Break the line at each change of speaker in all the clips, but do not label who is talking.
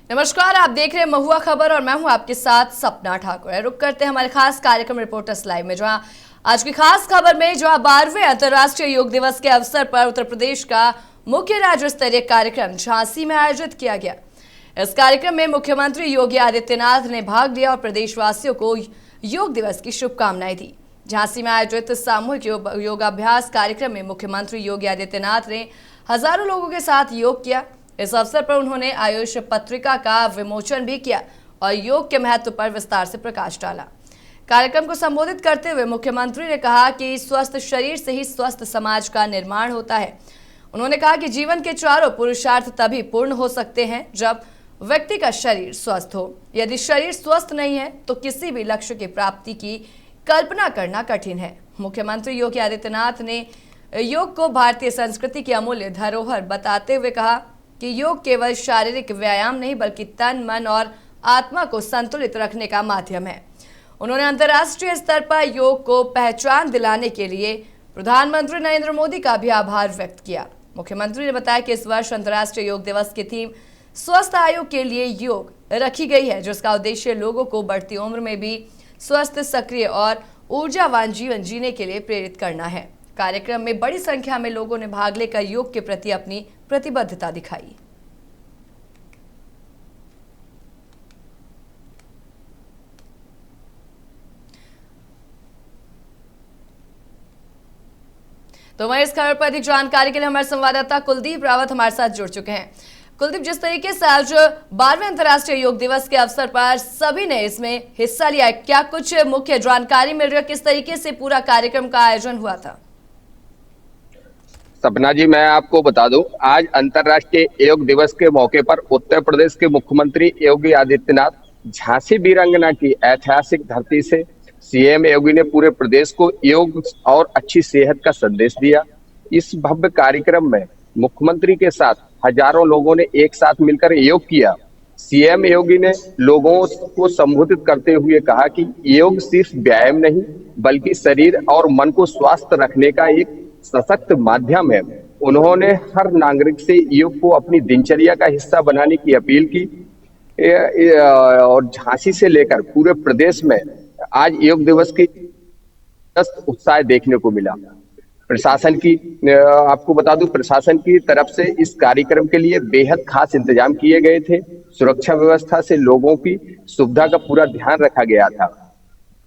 नमस्कार, आप देख रहे हैं महुआ खबर और मैं हूं आपके साथ सपना ठाकुर। रुक करते हैं हमारे खास कार्यक्रम रिपोर्टर्स लाइव में, जहां आज की खास खबर में 12वें अंतर्राष्ट्रीय योग दिवस के अवसर पर उत्तर प्रदेश का मुख्य राज्य स्तरीय कार्यक्रम झांसी में आयोजित किया गया। इस कार्यक्रम में मुख्यमंत्री योगी आदित्यनाथ ने भाग लिया और प्रदेशवासियों को योग दिवस की शुभकामनाएं दी। झांसी में आयोजित सामूहिक योगाभ्यास कार्यक्रम में मुख्यमंत्री योगी आदित्यनाथ ने हजारों लोगों के साथ योग किया। इस अवसर पर उन्होंने आयुष पत्रिका का विमोचन भी किया और योग के महत्व पर विस्तार से प्रकाश डाला। कार्यक्रम को संबोधित करते हुए मुख्यमंत्री ने कहा कि स्वस्थ शरीर से ही स्वस्थ समाज का निर्माण होता है। उन्होंने कहा कि जीवन के चारों पुरुषार्थ तभी पूर्ण हो सकते हैं जब व्यक्ति का शरीर स्वस्थ हो। यदि शरीर स्वस्थ नहीं है तो किसी भी लक्ष्य की प्राप्ति की कल्पना करना कठिन है। मुख्यमंत्री योगी आदित्यनाथ ने योग को भारतीय संस्कृति की अमूल्य धरोहर बताते हुए कहा कि योग केवल शारीरिक व्यायाम नहीं बल्कि तन, मन और आत्मा को संतुलित रखने का माध्यम है। उन्होंने अंतर्राष्ट्रीय स्तर पर योग को पहचान दिलाने के लिए प्रधानमंत्री नरेंद्र मोदी का भी आभार व्यक्त किया। मुख्यमंत्री ने बताया कि इस वर्ष अंतर्राष्ट्रीय योग दिवस की थीम स्वस्थ आयु के लिए योग रखी गई है, जिसका उद्देश्य लोगों को बढ़ती उम्र में भी स्वस्थ, सक्रिय और ऊर्जावान जीवन जीने के लिए प्रेरित करना है। कार्यक्रम में बड़ी संख्या में लोगों ने भाग लेकर योग के प्रति अपनी प्रतिबद्धता दिखाई। तो वहीं इस खबर पर अधिक जानकारी के लिए हमारे संवाददाता कुलदीप रावत हमारे साथ जुड़ चुके हैं। कुलदीप, जिस तरीके से आज 12वें अंतर्राष्ट्रीय योग दिवस के अवसर पर सभी ने इसमें हिस्सा लिया, क्या कुछ मुख्य जानकारी मिल रही है? किस तरीके से पूरा कार्यक्रम का आयोजन हुआ था?
सपना जी, मैं आपको बता दूं, आज अंतर्राष्ट्रीय योग दिवस के मौके पर उत्तर प्रदेश के मुख्यमंत्री योगी आदित्यनाथ झांसी वीरांगना की ऐतिहासिक धरती से सीएम योगी ने पूरे प्रदेश को योग और अच्छी सेहत का संदेश दिया। इस भव्य कार्यक्रम में मुख्यमंत्री के साथ हजारों लोगों ने एक साथ मिलकर योग किया। सीएम योगी ने लोगों को संबोधित करते हुए कहा कि योग सिर्फ व्यायाम नहीं बल्कि शरीर और मन को स्वस्थ रखने का एक सशक्त माध्यम है। उन्होंने हर नागरिक से योग को अपनी दिनचर्या का हिस्सा बनाने की अपील की और झांसी से लेकर पूरे प्रदेश में आज योग दिवस की उत्साह देखने को मिला। प्रशासन की आपको बता दूं, प्रशासन की तरफ से इस कार्यक्रम के लिए बेहद खास इंतजाम किए गए थे। सुरक्षा व्यवस्था से लोगों की सुविधा का पूरा ध्यान रखा गया था।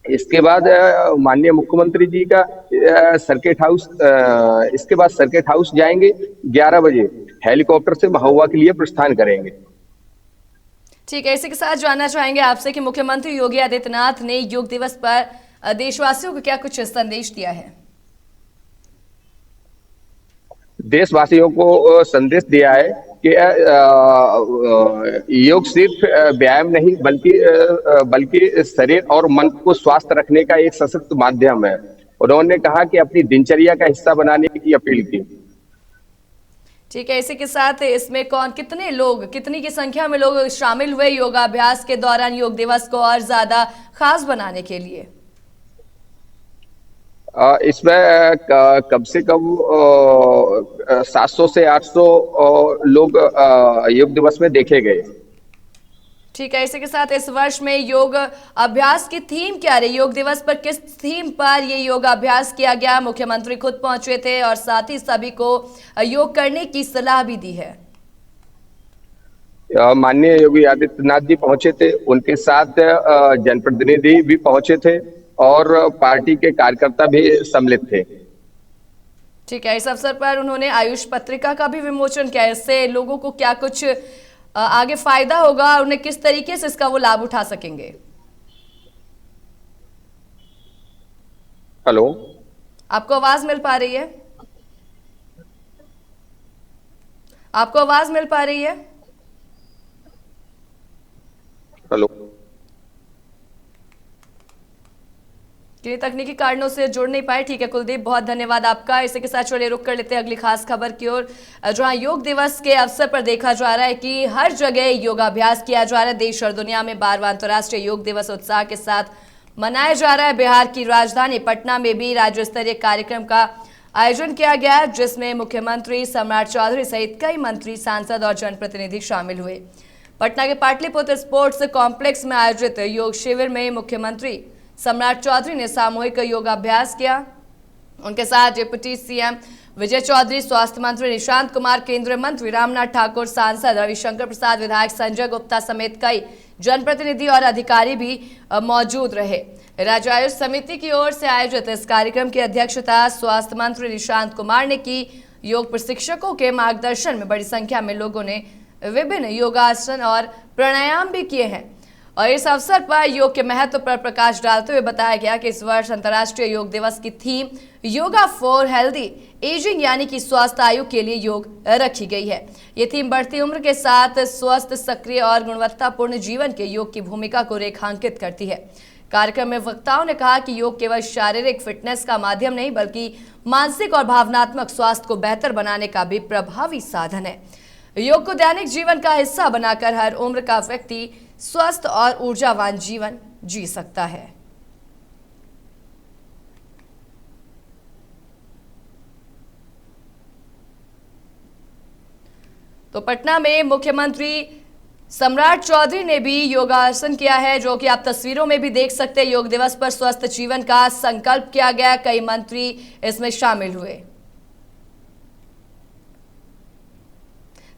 इसके बाद माननीय मुख्यमंत्री जी का इसके बाद सर्किट हाउस जाएंगे। 11 बजे हेलीकॉप्टर से महुआ के लिए प्रस्थान करेंगे।
ठीक है, इसी के साथ जानना चाहेंगे आपसे कि मुख्यमंत्री योगी आदित्यनाथ ने योग दिवस पर देशवासियों को क्या कुछ संदेश दिया है?
देशवासियों को संदेश दिया है कि योग सिर्फ व्यायाम नहीं बल्कि शरीर और मन को स्वस्थ रखने का एक सशक्त माध्यम है। उन्होंने कहा कि अपनी दिनचर्या का हिस्सा बनाने की अपील की।
ठीक है, इसी के साथ इसमें कितनी की संख्या में लोग शामिल हुए योगाभ्यास के दौरान योग दिवस को और ज्यादा खास बनाने के लिए?
इसमें कम से कम 700 से 800 लोग योग दिवस में देखे गए।
ठीक है, इसी के साथ इस वर्ष में योग अभ्यास की थीम क्या रही? योग दिवस पर किस थीम पर ये योग अभ्यास किया गया? मुख्यमंत्री खुद पहुंचे थे और साथ ही सभी को योग करने की सलाह भी दी है।
माननीय योगी आदित्यनाथ जी पहुंचे थे, उनके साथ जनप्रतिनिधि भी पहुंचे थे और पार्टी के कार्यकर्ता भी सम्मिलित थे।
ठीक है, इस अवसर पर उन्होंने आयुष पत्रिका का भी विमोचन किया। इससे लोगों को क्या कुछ आगे फायदा होगा, उन्हें किस तरीके से इसका वो लाभ उठा सकेंगे?
हेलो,
आपको आवाज मिल पा रही है? आपको आवाज मिल पा रही है?
हेलो,
तकनीकी कारणों से जुड़ नहीं पाए। ठीक है कुलदीप, बहुत धन्यवाद आपका। इसी के साथ चलिए रुक कर लेते हैं अगली खास खबर की ओर, जहां योग दिवस के अवसर पर देखा जा रहा है कि हर जगह योगाभ्यास किया जा रहा है। देश और दुनिया में 12वां अंतर्राष्ट्रीय योग दिवस उत्साह के साथ मनाया जा रहा है। बिहार की राजधानी पटना में भी राज्य स्तरीय कार्यक्रम का आयोजन किया गया, जिसमें मुख्यमंत्री सम्राट चौधरी सहित कई मंत्री, सांसद और जनप्रतिनिधि शामिल हुए। पटना के पाटलिपुत्र स्पोर्ट्स कॉम्प्लेक्स में आयोजित योग शिविर में मुख्यमंत्री सम्राट चौधरी ने सामूहिक योगाभ्यास किया। उनके साथ डिप्टी सीएम विजय चौधरी, स्वास्थ्य मंत्री निशांत कुमार, केंद्रीय मंत्री रामनाथ ठाकुर, सांसद रविशंकर प्रसाद, विधायक संजय गुप्ता समेत कई जनप्रतिनिधि और अधिकारी भी मौजूद रहे। राज्य आयुष समिति की ओर से आयोजित इस कार्यक्रम की अध्यक्षता स्वास्थ्य मंत्री निशांत कुमार ने की। योग प्रशिक्षकों के मार्गदर्शन में बड़ी संख्या में लोगों ने विभिन्न योगासन और प्राणायाम भी किए हैं और इस अवसर पर योग के महत्व पर प्रकाश डालते हुए बताया गया कि इस वर्ष अंतर्राष्ट्रीय योग दिवस की theme yoga for healthy ageing यानी कि स्वस्थ आयु के लिए योग रखी गई है। ये थीम बढ़ती उम्र के साथ स्वस्थ, सक्रिय और गुणवत्तापूर्ण जीवन के योग की भूमिका को रेखांकित करती है। कार्यक्रम में वक्ताओं ने कहा कि योग केवल शारीरिक फिटनेस का माध्यम नहीं बल्कि मानसिक और भावनात्मक स्वास्थ्य को बेहतर बनाने का भी प्रभावी साधन है। योग को दैनिक जीवन का हिस्सा बनाकर हर उम्र का व्यक्ति स्वस्थ और ऊर्जावान जीवन जी सकता है। तो पटना में मुख्यमंत्री सम्राट चौधरी ने भी योगासन किया है, जो कि आप तस्वीरों में भी देख सकते हैं। योग दिवस पर स्वस्थ जीवन का संकल्प किया गया, कई मंत्री इसमें शामिल हुए।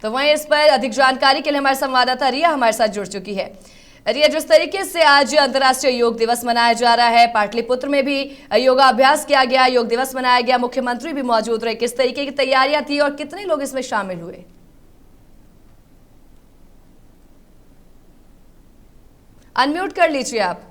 तो वहीं इस पर अधिक जानकारी के लिए हमारे संवाददाता रिया हमारे साथ जुड़ चुकी है। रिया, जिस तरीके से आज अंतर्राष्ट्रीय योग दिवस मनाया जा रहा है, पाटलिपुत्र में भी योगाभ्यास किया गया, योग दिवस मनाया गया, मुख्यमंत्री भी मौजूद रहे, किस तरीके की तैयारियां थी और कितने लोग इसमें शामिल हुए? अनम्यूट कर लीजिए आप।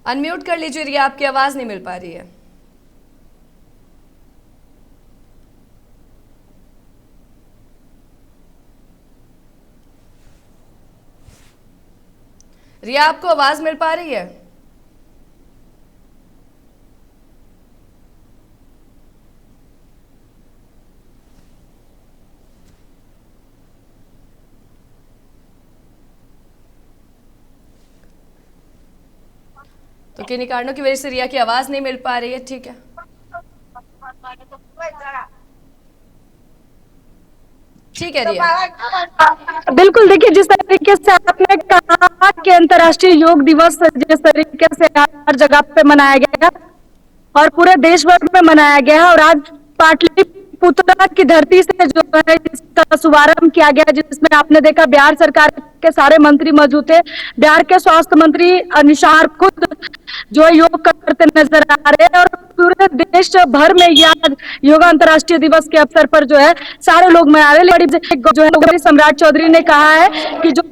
अनम्यूट कर लीजिए रिया, आपकी आवाज नहीं मिल पा रही है। रिया, आपको आवाज मिल पा रही है? तो किन्हीं कारणों की वजह से रिया की आवाज नहीं मिल पा रही है। ठीक है, ठीक है रिया।
बिल्कुल, देखिए जिस तरीके से आपने कहा कि अंतर्राष्ट्रीय योग दिवस जिस तरीके से हर जगह पे मनाया गया और पूरे देश भर में मनाया गया और आज पाटलिपुत्र की धरती से जो है इसका शुभारंभ किया गया, जिसमें आपने देखा बिहार सरकार के सारे मंत्री मौजूद थे। बिहार के स्वास्थ्य मंत्री निशांत खुद जो है योग करते नजर आ रहे हैं और पूरे देश भर में आज योगा अंतर्राष्ट्रीय दिवस के अवसर पर जो है सारे लोग मना रहे हैं। लेकिन जो है सम्राट चौधरी ने कहा है कि जो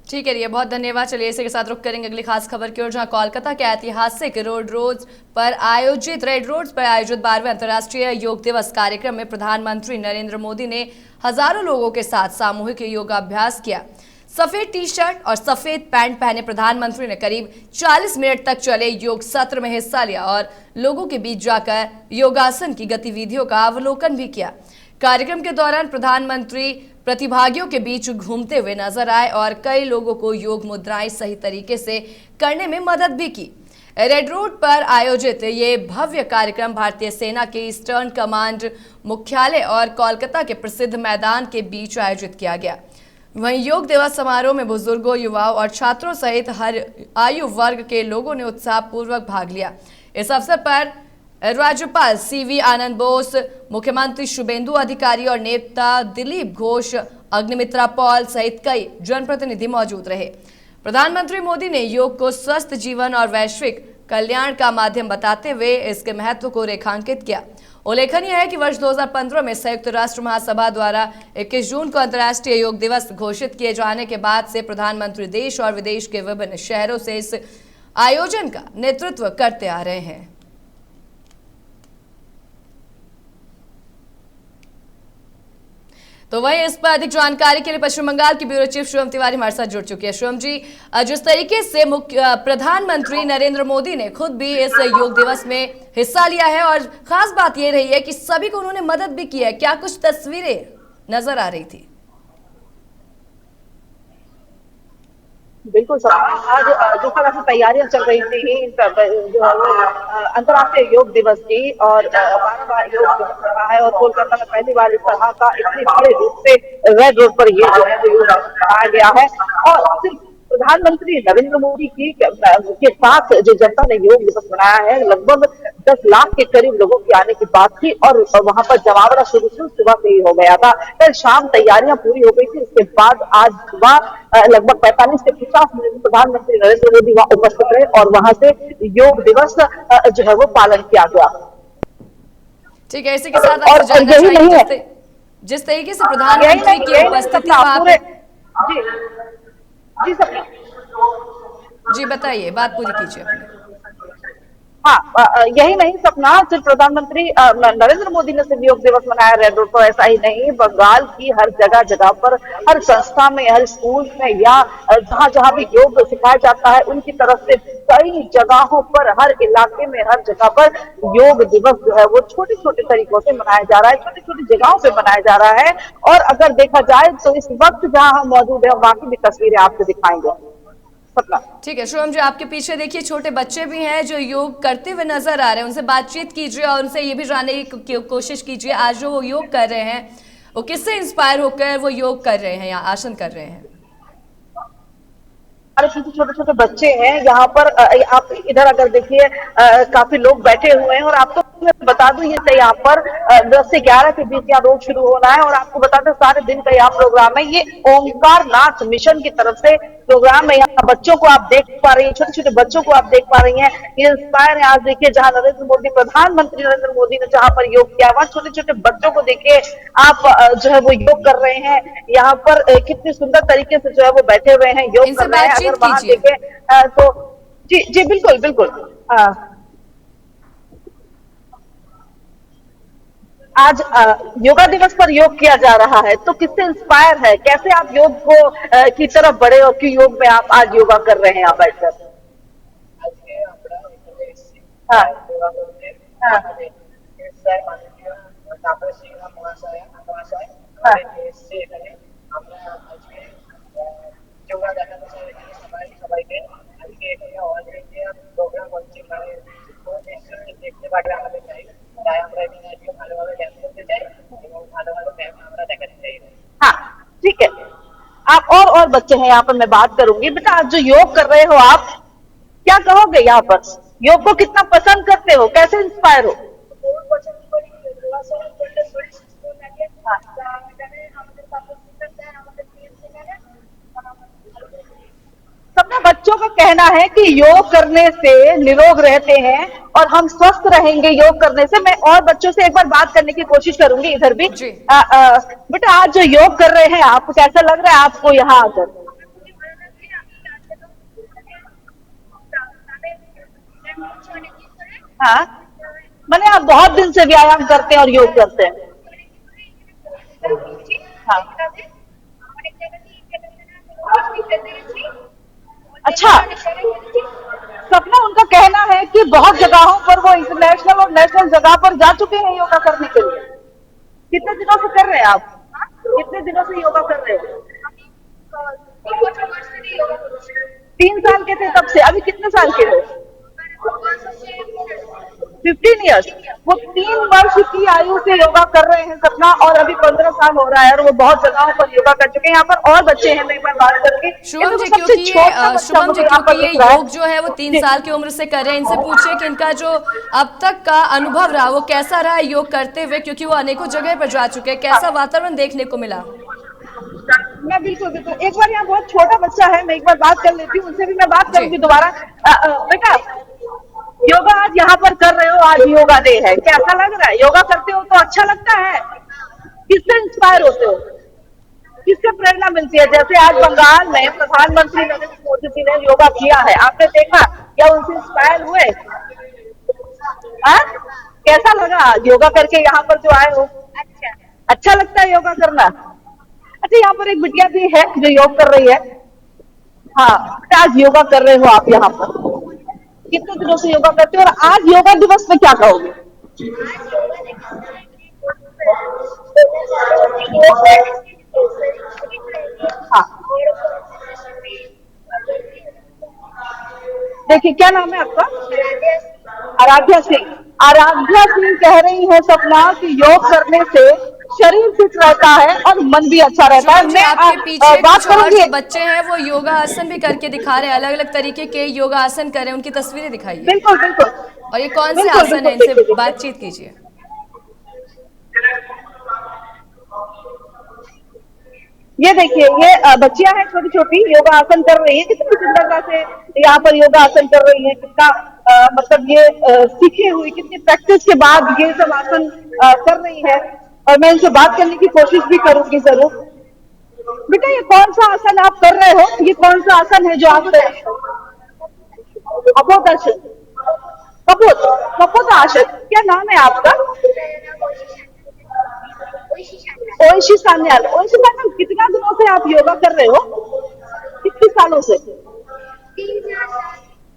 ठीक है रिया, बहुत धन्यवाद। चलिए इसी के साथ रुक करेंगे अगली खास खबर की ओर, जहां कोलकाता के ऐतिहासिक रेड रोड पर आयोजित 12वें अंतर्राष्ट्रीय योग दिवस कार्यक्रम में प्रधानमंत्री नरेंद्र मोदी ने हजारों लोगों के साथ सामूहिक योगाभ्यास किया। सफेद टी शर्ट और सफेद पैंट पहने प्रधानमंत्री ने करीब 40 मिनट तक चले योग सत्र में हिस्सा लिया और लोगों के बीच जाकर योगासन की गतिविधियों का अवलोकन भी किया। कार्यक्रम के दौरान प्रधानमंत्री प्रतिभागियों के बीच घूमते हुए नजर आए और कई लोगों को योग मुद्राएं सही तरीके से करने में मदद भी की। रेड रोड पर आयोजित ये भव्य कार्यक्रम भारतीय सेना के ईस्टर्न कमांड मुख्यालय और कोलकाता के प्रसिद्ध मैदान के बीच आयोजित किया गया। वहीं योग दिवस समारोह में बुजुर्गों, युवाओं और छात्रों सहित हर आयु वर्ग के लोगों ने उत्साहपूर्वक भाग लिया। इस अवसर पर राज्यपाल सीवी आनंद बोस, मुख्यमंत्री शुभेंदु अधिकारी और नेता दिलीप घोष, अग्निमित्रा पॉल सहित कई जनप्रतिनिधि मौजूद रहे। प्रधानमंत्री मोदी ने योग को स्वस्थ जीवन और वैश्विक कल्याण का माध्यम बताते हुए इसके महत्व को रेखांकित किया। उल्लेखनीय है कि वर्ष 2015 में संयुक्त राष्ट्र महासभा द्वारा 21 जून को अंतर्राष्ट्रीय योग दिवस घोषित किए जाने के बाद से प्रधानमंत्री देश और विदेश के विभिन्न शहरों से इस आयोजन का नेतृत्व करते आ रहे हैं। तो वहीं इस पर अधिक जानकारी के लिए पश्चिम बंगाल की ब्यूरो चीफ शिवम तिवारी हमारे साथ जुड़ चुकी है। शिवम जी, जिस तरीके से प्रधानमंत्री नरेंद्र मोदी ने खुद भी इस योग दिवस में हिस्सा लिया है और खास बात यह रही है कि सभी को उन्होंने मदद भी की है, क्या कुछ तस्वीरें नजर आ रही थी?
बिल्कुल सर। आज जिस तरह से तैयारियां चल रही थी जो है वो अंतर्राष्ट्रीय योग दिवस की, और 12वां योग दिवस रहा है, और कोलकाता में पहली बार इस तरह का इतने बड़े रूप से रेड रोड पर ये जो है वो योग दिवस मनाया गया है। और सिर्फ प्रधानमंत्री नरेंद्र मोदी की के साथ जो जनता ने योग दिवस मनाया है, लगभग 10 लाख के करीब लोगों की आने की बात थी, और वहां पर जमावड़ा शुरू सुबह से ही हो गया था। कल शाम तैयारियां पूरी हो गई थी, इसके बाद आज सुबह लगभग 45 से 50 मिनट में प्रधानमंत्री नरेंद्र मोदी वहां उपस्थित रहे, और वहां से योग दिवस जो है वो पालन किया गया।
ठीक है, इसी के साथ
और
आपसे जानना
यही नहीं है,
चाहिए जिस तरीके से प्रधानमंत्री की
यही नहीं
उपस्थिति
सपना
वहां
पूरे।
पे।
जी जी सपना।
जी बताइए, बात पूरी कीजिए अपनी।
हाँ, यही नहीं सपना, सिर्फ प्रधानमंत्री नरेंद्र मोदी ने सिर्फ योग दिवस मनाया रेड रोड पर, ऐसा ही नहीं, बंगाल की हर जगह जगह पर, हर संस्था में, हर स्कूल में, या जहां जहां भी योग सिखाया जाता है उनकी तरफ से कई जगहों पर, हर इलाके में, हर जगह पर योग दिवस जो है वो छोटे छोटे तरीकों से मनाया जा रहा है, छोटी छोटी जगहों पे मनाया जा रहा है। और अगर देखा जाए तो इस वक्त जहां हम मौजूद है वहां की भी तस्वीरें आपको दिखाएंगे। सपना।
ठीक है शुभम जी, आपके पीछे देखिए छोटे बच्चे भी हैं जो योग करते हुए नजर आ रहे हैं, उनसे बातचीत कीजिए और उनसे ये भी जानने की कोशिश कीजिए आज जो वो योग कर रहे हैं वो किससे इंस्पायर होकर वो योग कर रहे हैं या आसन कर रहे हैं।
हमारे पीछे छोटे छोटे बच्चे हैं यहाँ पर। आप इधर अगर देखिए काफी लोग बैठे हुए हैं, और आपको मैं बता दूं ये यहाँ पर 10 से 11 के बीच यहाँ रोज शुरू होना है, और आपको बता दें सारे दिन का यहाँ प्रोग्राम है। ये ओंकार नाथ मिशन की तरफ से प्रोग्राम है। यहाँ बच्चों को आप देख पा रही हैं, छोटे छोटे बच्चों को आप देख पा रही हैं, ये इंस्पायर है। आज देखिए जहाँ नरेंद्र मोदी, प्रधानमंत्री नरेंद्र मोदी ने जहाँ पर योग किया, वहां छोटे छोटे बच्चों को देखिए आप जो है वो योग कर रहे हैं। यहाँ पर कितनी सुंदर तरीके से जो है वो बैठे हुए हैं, योग
इनसे
कर रहे हैं। अगर
बातचीत
वहां
कीजिए।
देखें तो जी जी बिल्कुल बिल्कुल। आज योगा दिवस पर योग किया जा रहा है, तो किससे इंस्पायर है, कैसे आप योग को की तरफ बढ़े, और क्यों योग में आप आज योगा कर रहे हैं यहाँ बैठकर। हाँ हाँ हाँ हाँ ठीक है। आप और बच्चे हैं यहाँ पर, मैं बात करूंगी। बेटा आज जो योग कर रहे हो आप, क्या कहोगे यहाँ पर, योग को कितना पसंद करते हो, कैसे इंस्पायर हो। सबने बच्चों का कहना है कि योग करने से निरोग रहते हैं और हम स्वस्थ रहेंगे योग करने से। मैं और बच्चों से एक बार बात करने की कोशिश करूंगी इधर भी।
जी
बेटा आज जो योग कर रहे हैं आप, कैसा लग रहा है आपको यहाँ आकर। हाँ, मैंने आप बहुत दिन से व्यायाम करते हैं और योग करते हैं। हाँ अच्छा, सपना उनका कहना है कि बहुत जगहों पर वो इंटरनेशनल और नेशनल जगह पर जा चुके हैं योगा करने के लिए। कितने दिनों से कर रहे हैं आप, कितने दिनों से योगा कर रहे हो। 3 साल के थे तब से, अभी कितने साल के हो। 15 ईयर्स। वो 3 वर्ष की आयु से योगा कर रहे हैं सपना, और अभी 15 साल हो रहा है, और वो बहुत जगहों पर योगा कर चुके हैं। यहाँ पर और बच्चे हैं, मैं एक बार बात करके।
शुभम जी,
सबसे छोटा बच्चा
शुभम जी
मुझे यहाँ पर
क्योंकि ये
दिख रहा है।
योग जो है वो 3 साल की उम्र से कर रहे हैं, इनसे पूछिए कि इनका जो अब तक का अनुभव रहा वो कैसा रहा योग करते हुए, क्योंकि वो अनेकों जगह पर जा चुके हैं, कैसा वातावरण देखने को मिला।
मैं बिल्कुल बिल्कुल, एक बार यहाँ बहुत छोटा बच्चा है, मैं एक बार बात कर लेती हूँ, उनसे भी मैं बात करूंगी दोबारा। बेटा योगा आज यहाँ पर कर रहे हो, आज योगा डे है, कैसा लग रहा है। योगा करते हो तो अच्छा लगता है, किससे इंस्पायर होते हो, किससे प्रेरणा मिलती है। जैसे आज बंगाल में प्रधानमंत्री नरेंद्र मोदी जी ने योगा किया है, आपने देखा, क्या उनसे इंस्पायर हुए। कैसा लगा आज योगा करके यहाँ पर जो आए हो। अच्छा लगता है योगा करना। अच्छा यहाँ पर एक बिटिया भी है जो योग कर रही है। हाँ, आज योगा कर रहे हो आप यहाँ पर, कितने दिनों से योगा करते हो, और आज योगा दिवस में क्या कहोगे। हाँ देखिए, क्या नाम है आपका? आराध्या सिंह। आराध्या सिंह कह रही है सपना कि योग करने से शरीर फिट रहता है और मन भी अच्छा रहता है।
शुभम जी,
मैं
आपके पीछे
बात
कुछ और
करूंगी।
जो बच्चे हैं वो योगा आसन भी करके दिखा रहे हैं, अलग अलग तरीके के योगा आसन कर रहे हैं, उनकी तस्वीरें दिखाइए।
बिल्कुल बिल्कुल
और ये कौन से
बिल्कुल
आसन
बिल्कुल,
है, इनसे
देखिए देखिए,
बातचीत कीजिए।
ये देखिए, ये बच्चियां हैं छोटी छोटी, योगा आसन कर रही है, कितनी सुंदरता से यहाँ पर योगा आसन कर रही है। कितना मतलब ये सीखे हुई, कितनी प्रैक्टिस के बाद ये सब आसन कर रही है। और मैं इनसे बात करने की कोशिश भी करूंगी जरूर। बेटा, ये कौन सा आसन आप कर रहे हो? ये कौन सा आसन है जो आप कर रहे हो? कपोत आसन। कपोत कपोत आसन। क्या नाम है आपका? ओइशी सान्याल। ओइशी सान्याल, कितना दिनों से आप योगा कर रहे हो? कितने सालों से?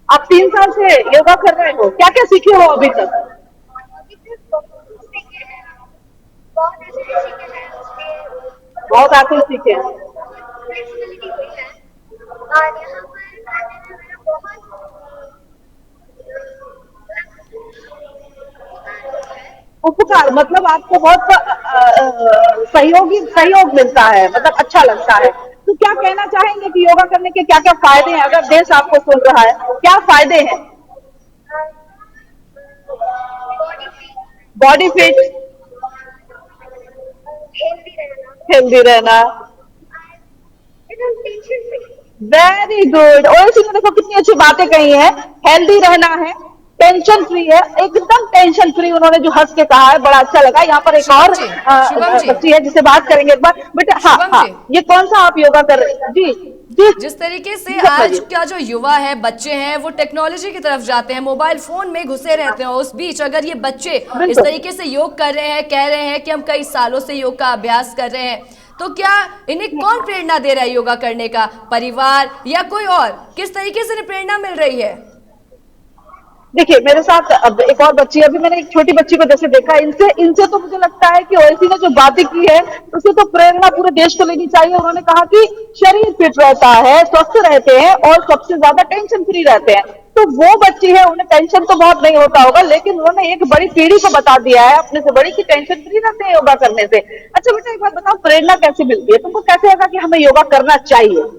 आप 3 साल से योगा कर रहे हो। क्या क्या सीखे हो अभी तक? बहुत आसन सीखे हैं। उपकार मतलब आपको बहुत सहयोग मिलता है, मतलब अच्छा लगता है। तो क्या कहना चाहेंगे कि योगा करने के क्या क्या फायदे हैं? अगर देश आपको सुन रहा है, क्या फायदे हैं? बॉडी फिट, हेल्दी रहना। Very good. और इसी में देखो कितनी अच्छी बातें कही है। हेल्दी रहना है, टेंशन फ्री है, एकदम टेंशन फ्री। उन्होंने जो हंस के कहा है, बड़ा अच्छा लगा। यहाँ पर एक
शुभम
और
जी, शुभम जी,
बच्ची है जिसे बात करेंगे एक बार। बेटा, हाँ
शुभम
हाँ,
जी,
ये कौन सा आप योगा कर रहे हैं? जी जी
जिस तरीके से
जी, सपना
आज
जी।
का जो युवा है, बच्चे हैं, वो टेक्नोलॉजी की तरफ जाते हैं, मोबाइल फोन में घुसे रहते हैं, उस बीच अगर ये बच्चे इस
बिल्कुल।
तरीके से योग कर रहे हैं, कह रहे हैं कि हम कई सालों से योग का अभ्यास कर रहे हैं, तो क्या इन्हें कौन प्रेरणा दे रहा है योगा करने का? परिवार या कोई और? किस तरीके से इन्हें प्रेरणा मिल रही है?
देखिए, मेरे साथ अब एक और बच्ची है। अभी मैंने एक छोटी बच्ची को जैसे देखा, इनसे इनसे तो मुझे लगता है कि ओवैसी ने जो बातें की है, उससे तो प्रेरणा पूरे देश को लेनी चाहिए। उन्होंने कहा कि शरीर फिट रहता है, स्वस्थ रहते हैं और सबसे ज्यादा टेंशन फ्री रहते हैं। तो वो बच्ची है, उन्हें टेंशन तो बहुत नहीं होता होगा, लेकिन उन्होंने एक बड़ी पीढ़ी को बता दिया है अपने से बड़ी, की टेंशन फ्री रहते हैं योगा करने से। अच्छा बेटा, एक बात बताओ, प्रेरणा कैसे मिलती है तुमको? कैसे लगा कि हमें योगा करना चाहिए?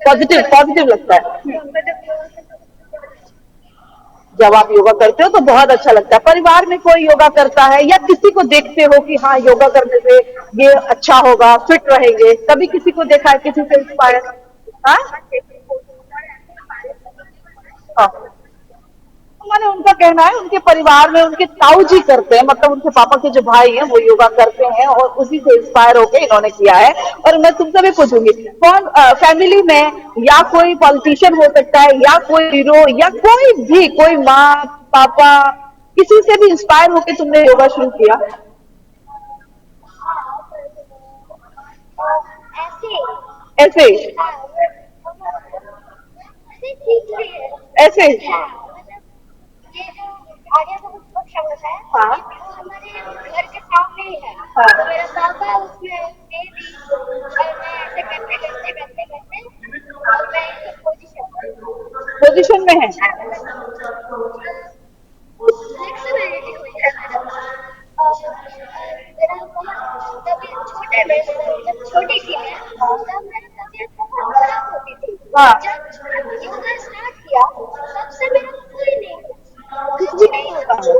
पॉजिटिव पॉजिटिव लगता है। जब आप योगा करते हो तो बहुत अच्छा लगता है। परिवार में कोई योगा करता है या किसी को देखते हो कि हाँ, योगा करने से ये अच्छा होगा, फिट रहेंगे? कभी किसी को देखा है, किसी से इंस्पायर? हाँ हाँ। माने उनका कहना है उनके परिवार में उनके ताऊ जी करते हैं, मतलब उनके पापा के जो भाई हैं वो योगा करते हैं और उसी से इंस्पायर होकर इन्होंने किया है। और मैं तुमसे भी पूछूंगी, कौन फैमिली में, या कोई पॉलिटिशियन हो सकता है, या कोई हीरो, या कोई भी, कोई माँ पापा, किसी से भी इंस्पायर होकर तुमने योगा शुरू किया? ऐसे ऐसे। हाँ पोजीशन में है। हाँ, कुछ भी नहीं होता है।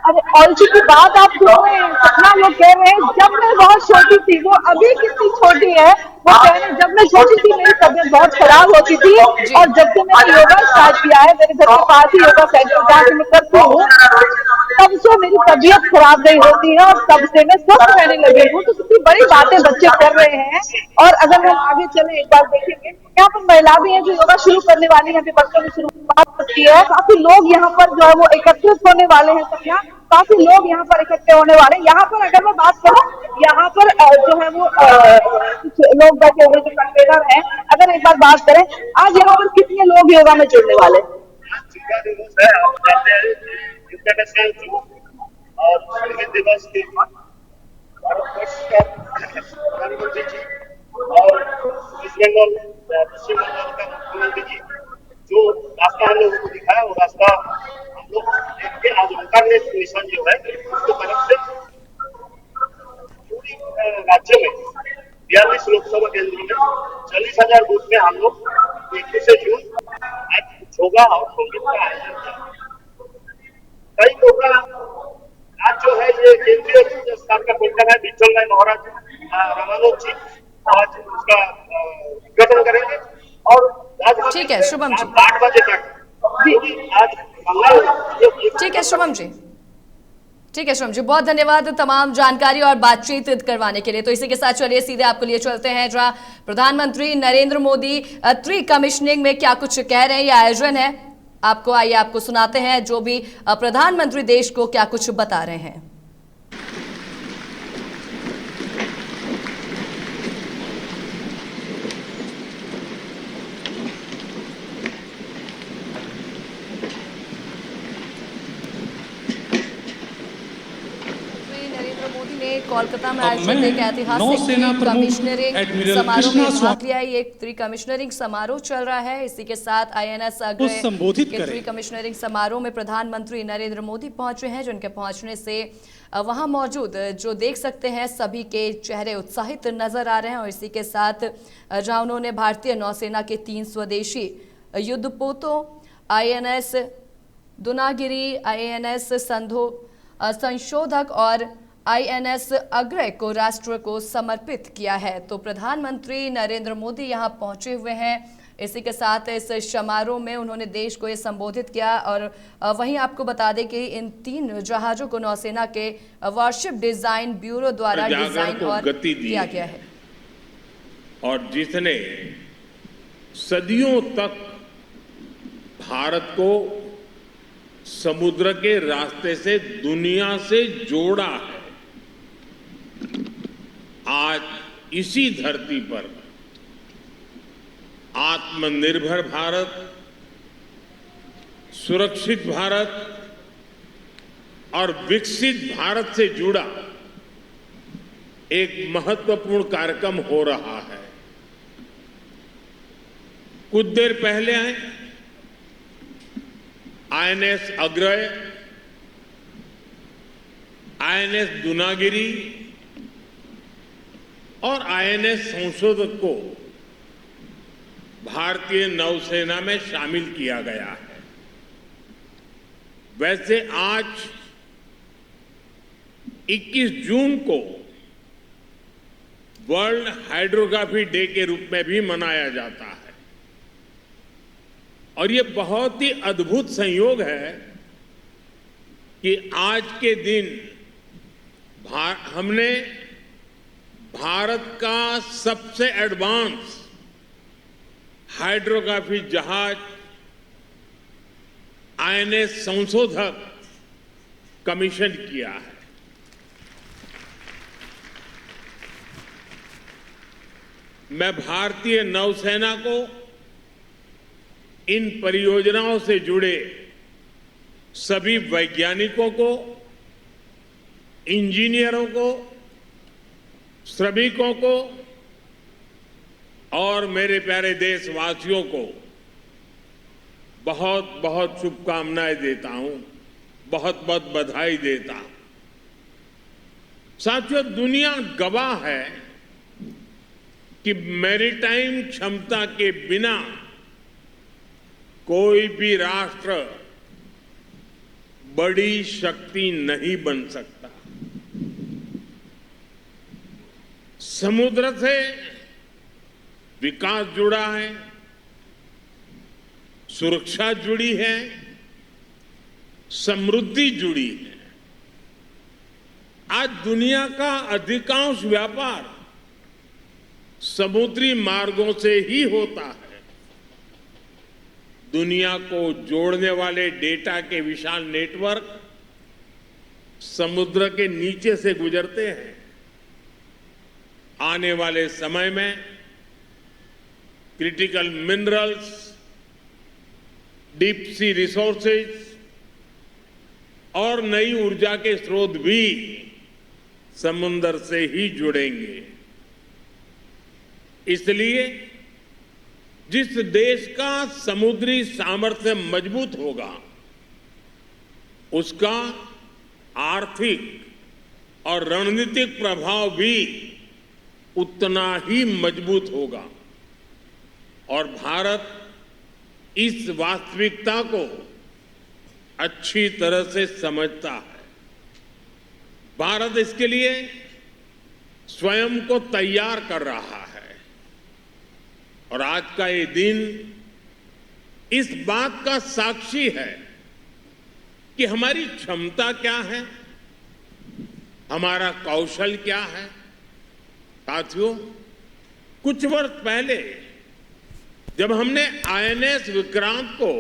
अरे औलची की बात आप सुनो। सपना लोग कह रहे हैं जब मैं बहुत छोटी थी, वो अभी कितनी छोटी है। वो कह रहे हैं जब मैं छोटी थी मेरी तबीयत बहुत खराब होती थी,
जी,
और जब से मैंने योगा स्टार्ट किया है, मेरे घर के पास ही योगा सेंटर जहाँ से मैं करती हूँ, तब से मेरी तबीयत खराब नहीं होती है और तब से मैं स्वस्थ रहने लगी हूँ। तो कितनी बड़ी बातें बच्चे कर रहे हैं। और अगर हम आगे चले, एक बार देखेंगे, यहाँ पर महिला भी है जो योगा शुरू करने वाली है, अभी बच्चों ने शुरुआत की है। काफी लोग यहाँ पर जो है वो एकत्रित होने वाले हैं। सब यहाँ काफी लोग यहाँ पर इकट्ठे होने वाले हैं। यहाँ पर अगर मैं बात करूँ, यहाँ पर जो है वो कुछ लोग बैठे हुए जो कन्वेनर हैं, अगर एक बार बात करें, आज यहाँ पर कितने लोग योगा में जुड़ने वाले हैं?
का दिवस है, आप जानते हैं इंटरनेशनल योग और शहीद दिवस के भारतवर्ष का प्रधानमंत्री जी और वेस्ट बंगाल पश्चिम बंगाल का मुख्यमंत्री जी जो रास्ता हम लोगों को दिखाया वो रास्ता हम लोग देख के आज इंटरनेट मिशन जो है उसकी तरफ से पूरी राज्य में 42 लोकसभा केंद्रों में 40,000 बूथ में हम लोग 21 जून आज होगा और संगीत का आयोजन किया। कई प्रोग्राम आज जो है ये केंद्रीय स्थान का प्रोग्राम है विठल राय महाराज रामानुज जी आज उसका उद्घाटन करेंगे और आज
ठीक है शुभम जी।
8 बजे तक जी आज मंगल
ठीक है शुभम जी। ठीक है शुभम जी, बहुत धन्यवाद तमाम जानकारी और बातचीत करवाने के लिए। तो इसी के साथ चलिए सीधे आपको लिए चलते हैं जहां प्रधानमंत्री नरेंद्र मोदी ट्री कमिश्निंग में क्या कुछ कह रहे हैं, ये आयोजन है आपको, आइए आपको सुनाते हैं जो भी प्रधानमंत्री देश को क्या कुछ बता रहे हैं। कोलकाता में आयोजित एक ऐतिहासिक कमिश्नरिंग समारोह में भाग लिया। एक ट्री कमिश्नरिंग समारोह चल रहा है। इसी के साथ INS अग्रय के ट्री कमिश्नरिंग समारोह में प्रधानमंत्री नरेंद्र मोदी पहुंचे हैं, जिनके पहुंचने से वहां मौजूद जो देख सकते हैं सभी के चेहरे उत्साहित नजर आ रहे हैं। और इसी के साथ जहां उन्होंने भारतीय नौसेना के 3 स्वदेशी युद्धपोतों INS दुनागिरी, INS संशोधक और INS अग्रय को राष्ट्र को समर्पित किया है। तो प्रधानमंत्री नरेंद्र मोदी यहां पहुंचे हुए हैं। इसी के साथ इस समारोह में उन्होंने देश को ये संबोधित किया। और वहीं आपको बता दें कि इन 3 जहाजों को नौसेना के वारशिप डिजाइन ब्यूरो द्वारा डिजाइन और किया गया है
और जिसने सदियों तक भारत को समुद्र के रास्ते से दुनिया से जोड़ा है। आज इसी धरती पर आत्मनिर्भर भारत, सुरक्षित भारत और विकसित भारत से जुड़ा एक महत्वपूर्ण कार्यक्रम हो रहा है। कुछ देर पहले INS अग्रय, INS दुनागिरी और INS संशोधक को भारतीय नौसेना में शामिल किया गया है। वैसे आज 21 जून को वर्ल्ड हाइड्रोग्राफी डे के रूप में भी मनाया जाता है और ये बहुत ही अद्भुत संयोग है कि आज के दिन हमने भारत का सबसे एडवांस हाइड्रोग्राफी जहाज INS संशोधक कमीशन किया है। मैं भारतीय नौसेना को इन परियोजनाओं से जुड़े सभी वैज्ञानिकों को, इंजीनियरों को, श्रमिकों को और मेरे प्यारे देशवासियों को बहुत बहुत शुभकामनाएं देता हूं, बहुत बहुत बधाई देता हूं। साथियों, दुनिया गवाह है कि मैरीटाइम क्षमता के बिना कोई भी राष्ट्र बड़ी शक्ति नहीं बन सकता। समुद्र से विकास जुड़ा है, सुरक्षा जुड़ी है, समृद्धि जुड़ी है। आज दुनिया का अधिकांश व्यापार समुद्री मार्गों से ही होता है। दुनिया को जोड़ने वाले डेटा के विशाल नेटवर्क समुद्र के नीचे से गुजरते हैं। आने वाले समय में critical minerals, deep sea resources और नई ऊर्जा के स्रोत भी समुद्र से ही जुड़ेंगे। इसलिए जिस देश का समुद्री सामर्थ्य मजबूत होगा, उसका आर्थिक और रणनीतिक प्रभाव भी उतना ही मजबूत होगा। और भारत इस वास्तविकता को अच्छी तरह से समझता है। भारत इसके लिए स्वयं को तैयार कर रहा है और आज का ये दिन इस बात का साक्षी है कि हमारी क्षमता क्या है, हमारा कौशल क्या है। साथियों, कुछ वर्ष पहले जब हमने आईएनएस विक्रांत को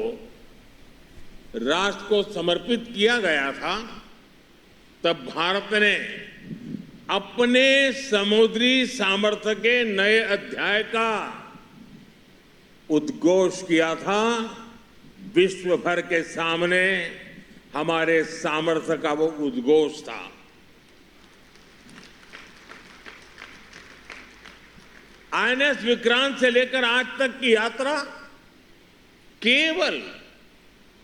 राष्ट्र को समर्पित किया गया था, तब भारत ने अपने समुद्री सामर्थ्य के नए अध्याय का उद्घोष किया था। विश्व भर के सामने हमारे सामर्थ्य का वो उद्घोष था। आईएनएस विक्रांत से लेकर आज तक की यात्रा केवल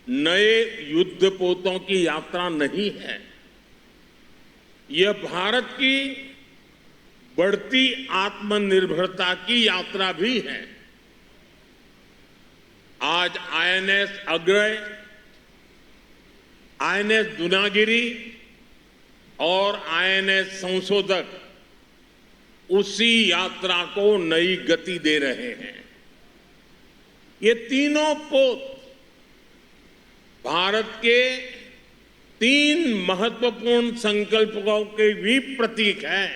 नए युद्धपोतों की यात्रा नहीं है, यह भारत की बढ़ती आत्मनिर्भरता की यात्रा भी है। आज आईएनएस अग्रय, आईएनएस दुनागिरी और आईएनएस संशोधक उसी यात्रा को नई गति दे रहे हैं। ये तीनों पोत भारत के 3 महत्वपूर्ण संकल्पों के भी प्रतीक हैं।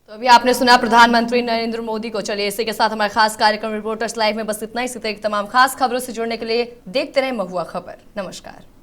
तो अभी आपने सुना प्रधानमंत्री नरेंद्र मोदी को। चलिए इसी के साथ हमारे खास कार्यक्रम रिपोर्टर्स लाइव में बस इतना ही। इसी तरह तमाम खास खबरों से जुड़ने के लिए देखते रहें महुआ खबर। नमस्कार।